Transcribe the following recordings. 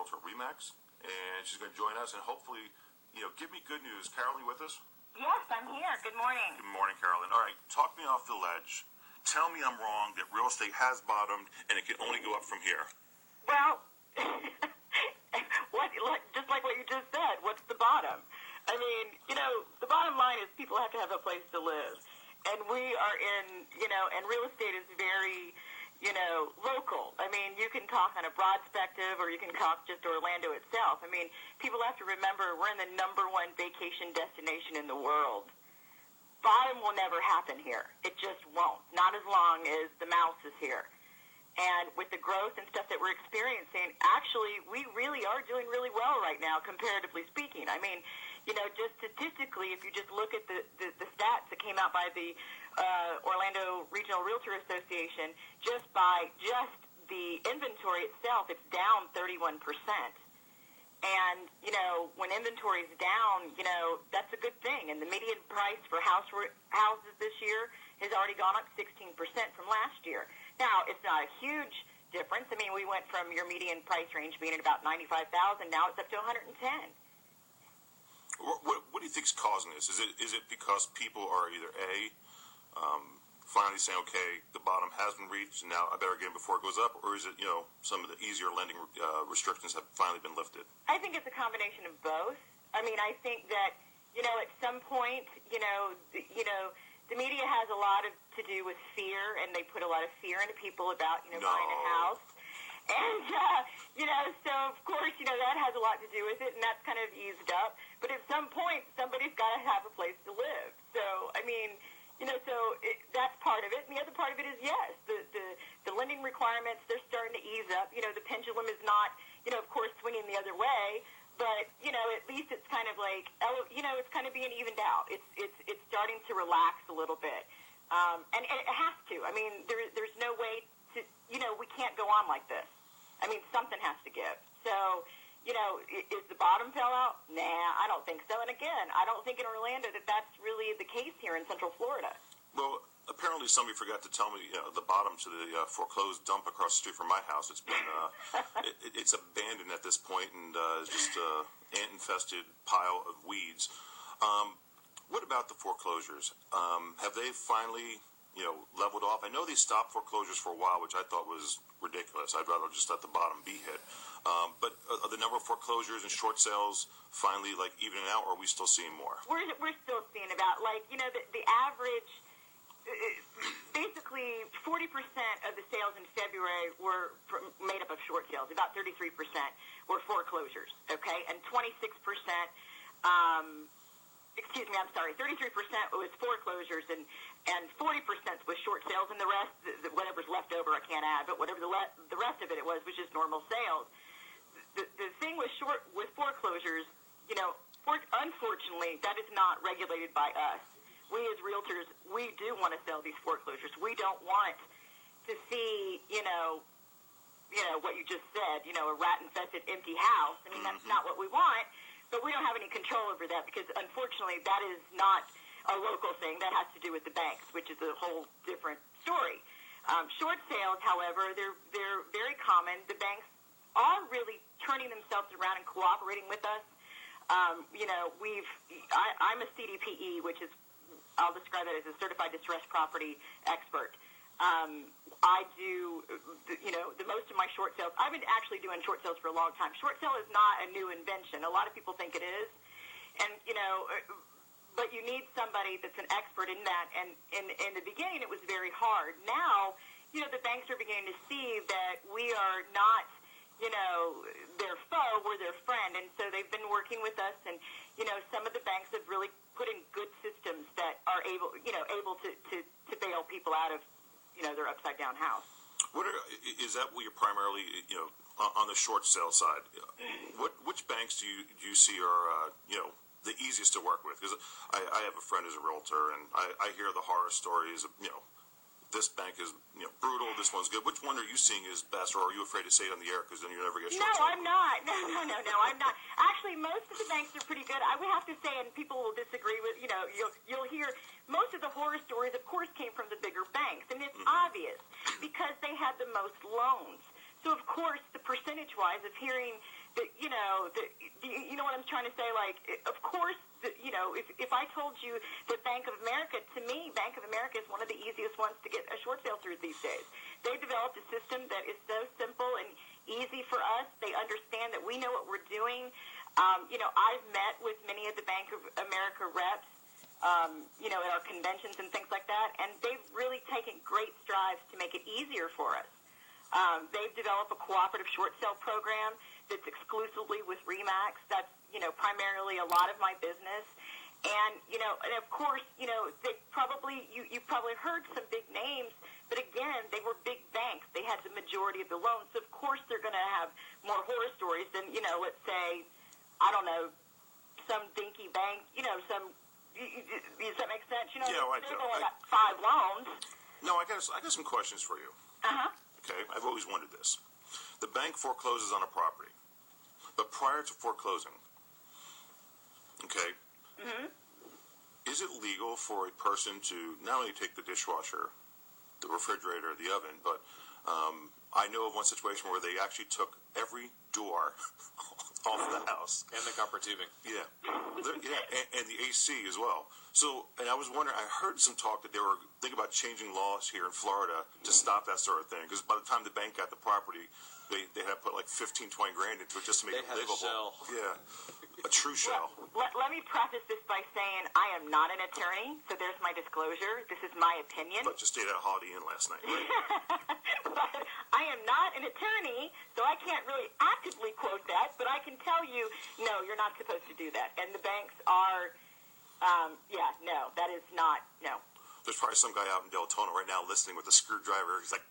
realtor, Remax, and she's going to join us and hopefully, give me good news. Carolyn, you with us? Yes, I'm here. Good morning. Good morning, Carolyn. All right, talk me off the ledge. Tell me I'm wrong, that real estate has bottomed and it can only go up from here. Well, just like what you just said, what's the bottom? I mean, the bottom line is people have to have a place to live. And we are in, and real estate is very, local. I mean, you can talk on a broad spectrum or you can talk just Orlando itself. I mean, people have to remember we're in the #1 vacation destination in the world. Bottom will never happen here. It just won't. Not as long as the mouse is here. And with the growth and stuff that we're experiencing, actually, we really are doing really well right now, comparatively speaking. I mean, just statistically, if you just look at the stats that came out by the Orlando Regional Realtor Association, just the inventory itself, it's down 31%. And, when inventory is down, that's a good thing. And the median price for houses this year has already gone up 16% from last year. Now, it's not a huge difference. I mean, we went from your median price range being at about $95,000, now it's up to $110,000. What do you think is causing this? Is it because people are either finally saying, okay, the bottom has been reached, and now I better get in before it goes up, or is it, some of the easier lending restrictions have finally been lifted? I think it's a combination of both. I mean, I think that, at some point, the media has a lot to do with fear, and they put a lot of fear into people about, buying a house. And, so, of course, that has a lot to do with it, and that's kind of eased up. But at some point, somebody's got to have a place to live. So, I mean, that's part of it. And the other part of it is, yes, the lending requirements, they're starting to ease up. The pendulum is not, of course, swinging the other way. But, at least it's kind of like, it's kind of being evened out. It's starting to relax a little bit. And it has to. I mean, there's no way to, we can't go on like this. I mean, something has to give. So, is the bottom fell out? Nah, I don't think so. And again, I don't think in Orlando that's really the case here in Central Florida. Well, apparently somebody forgot to tell me the bottom to the foreclosed dump across the street from my house. It's been it's abandoned at this point and just ant-infested pile of weeds. What about the foreclosures? Have they finally leveled off? I know they stopped foreclosures for a while, which I thought was ridiculous. I'd rather just let the bottom be hit. But are the number of foreclosures and short sales finally evening out, or are we still seeing more? We're still seeing about the average. Basically, 40% of the sales in February were made up of short sales. About 33% were foreclosures. Okay, and 26%. 33% was foreclosures and 40% was short sales, and the rest, whatever's left over, I can't add, but whatever the rest of it was just normal sales. The thing with foreclosures, unfortunately, that is not regulated by us. We as realtors, we do want to sell these foreclosures. We don't want to see, what you just said, a rat-infested empty house. I mean, that's not what we want. But we don't have any control over that because, unfortunately, that is not a local thing. That has to do with the banks, which is a whole different story. Short sales, however, they're very common. The banks are really turning themselves around and cooperating with us. I'm a CDPE, which is, I'll describe it as a certified distressed property expert. I do, the most of my short sales. I've been actually doing short sales for a long time. Short sale is not a new invention. A lot of people think it is. And, but you need somebody that's an expert in that. And in the beginning, it was very hard. Now, the banks are beginning to see that we are not, their foe, we're their friend. And so they've been working with us. And, some of the banks have really put in good systems that are able to bail people out of, their upside-down house. Is that what you're primarily, on the short sale side? Which banks do you see are, the easiest to work with? Because I have a friend who's a realtor, and I hear the horror stories of, this bank is brutal, this one's good. Which one are you seeing is best, or are you afraid to say it on the air because then you never get short sale? No, I'm not. No, I'm not. Actually, most of the banks are pretty good. I would have to say, and people will disagree with, you'll hear most of the horror stories, of course, came from the bigger banks. And it's obvious because they had the most loans. So, of course, the percentage-wise of hearing that, you know what I'm trying to say? Like, of course, if I told you that Bank of America, to me, Bank of America is one of the easiest ones to get a short sale through these days. They developed a system that is so simple and easy for us. They understand that we know what we're doing. I've met with many of the Bank of America reps, at our conventions and things like that, and they've really taken great strides to make it easier for us. They've developed a cooperative short sale program that's exclusively with RE/MAX. That's, primarily a lot of my business. And, and of course, they probably, you've probably heard some big names, but again, they were big banks. They had the majority of the loans. So, of course, they're going to have more horror stories than, let's say, I don't know, some dinky bank, does that make sense? Yeah, I do. They've only got 5 loans. No, I got some questions for you. Uh-huh. Okay, I've always wondered this. The bank forecloses on a property, but prior to foreclosing, okay, is it legal for a person to not only take the dishwasher, the refrigerator, the oven, but I know of one situation where they actually took every door off the house. And the copper tubing. Yeah. And the AC as well. So, and I was wondering, I heard some talk that they were thinking about changing laws here in Florida to stop that sort of thing. Because by the time the bank got the property, they had put like 15, 20 grand into it just to make it livable. They had a shell. Yeah. A true shell. Let me preface this by saying I am not an attorney, so there's my disclosure. This is my opinion. But you stayed at Holiday Inn last night, right? But I am not an attorney, so I can't really actively quote that, but I can tell you, no, you're not supposed to do that. And the banks are, no, that is not, no. There's probably some guy out in Deltona right now listening with a screwdriver. He's like,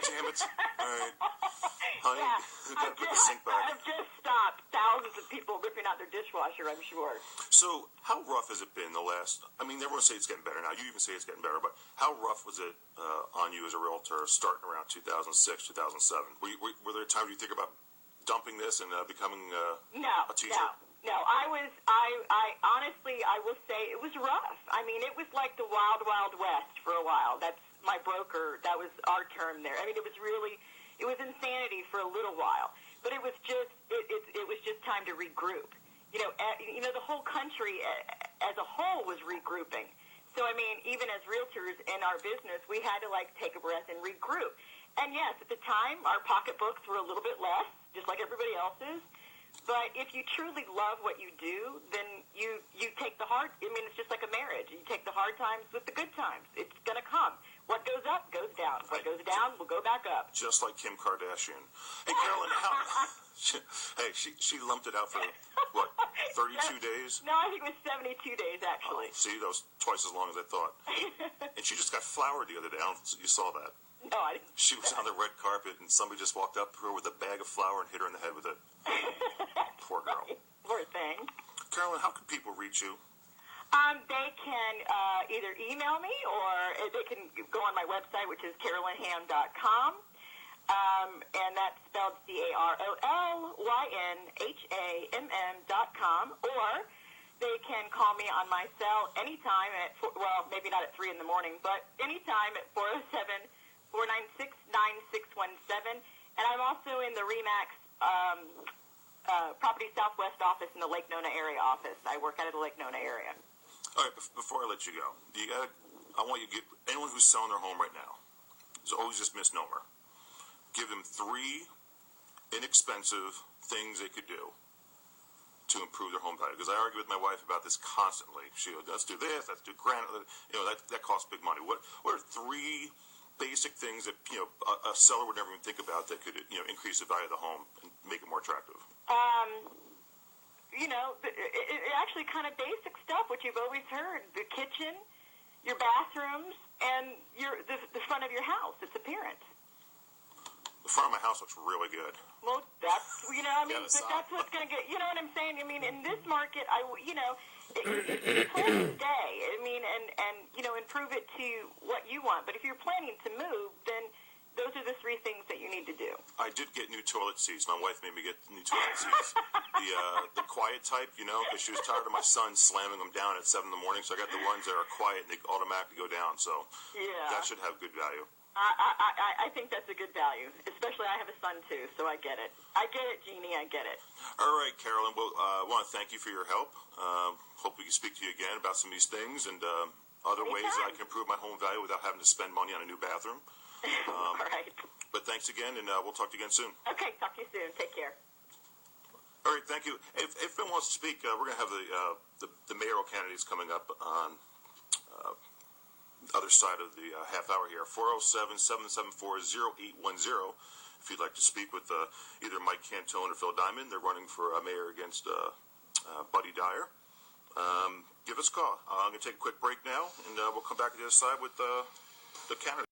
damn it. All right. Honey, Yeah, gotta put the sink back. I've just stopped thousands of people ripping out their dishwasher, I'm sure. So how rough has it been everyone say it's getting better now. You even say it's getting better, but how rough was it on you as a realtor starting around 2006, 2007? Were there times you think about dumping this and becoming a teacher? No, I honestly, I will say it was rough. I mean, it was like the wild, wild west for a while. That's my broker. That was our term there. I mean, it was insanity for a little while. But it was just, it was just time to regroup. The whole country as a whole was regrouping. So, I mean, even as realtors in our business, we had to, take a breath and regroup. And, yes, at the time, our pocketbooks were a little bit less, just like everybody else's. But if you truly love what you do, then you take the hard, it's just like a marriage. You take the hard times with the good times. It's going to come. What goes up, goes down. What goes down will go back up. Just like Kim Kardashian. Hey, Carolyn, she lumped it out for, 32 days? No, I think it was 72 days, actually. Oh, see, that was twice as long as I thought. And she just got flowered the other day. I don't know if you saw that. No, I didn't. She was on the red carpet, and somebody just walked up to her with a bag of flour and hit her in the head with it. Poor girl. Poor thing. Carolyn, how can people reach you? They can either email me or they can go on my website, which is carolynhamm.com, and that's spelled CarolynHamm.com, or they can call me on my cell anytime maybe not at 3 in the morning, but anytime at 407-496-9617, and I'm also in the RE/MAX Property Southwest office in the Lake Nona area office. I work out of the Lake Nona area. All right, before I let you go, I want you to give anyone who's selling their home right now, it's always this misnomer, give them 3 inexpensive things they could do to improve their home value. Because I argue with my wife about this constantly. She goes, let's do this, let's do granite. That costs big money. What are 3 basic things that a seller would never even think about that could increase the value of the home and make it more attractive? It actually kind of basic stuff, which you've always heard. The kitchen, your bathrooms, and the front of your house, its appearance. The front of my house looks really good. Well, that's, but that's what's going to get, you know what I'm saying? I mean, in this market, it's plan to stay. And improve it to what you want. But if you're planning to move, then those are the 3 things that you need to do. I did get new toilet seats. My wife made me get new toilet seats. The quiet type, because she was tired of my son slamming them down at 7 in the morning. So I got the ones that are quiet and they automatically go down. So that should have good value. I think that's a good value, especially I have a son, too, so I get it. I get it, Jeannie, I get it. All right, Carolyn. Well, I want to thank you for your help. Hope we can speak to you again about some of these things and other ways that I can improve my home value without having to spend money on a new bathroom. All right. But thanks again, and we'll talk to you again soon. Okay, talk to you soon. Take care. All right, thank you. If Phil wants to speak, we're going to have the mayoral candidates coming up on the other side of the half hour here. 407-774-0810. If you'd like to speak with either Mike Cantone or Phil Diamond, they're running for mayor against Buddy Dyer. Give us a call. I'm going to take a quick break now, and we'll come back to the other side with the candidates.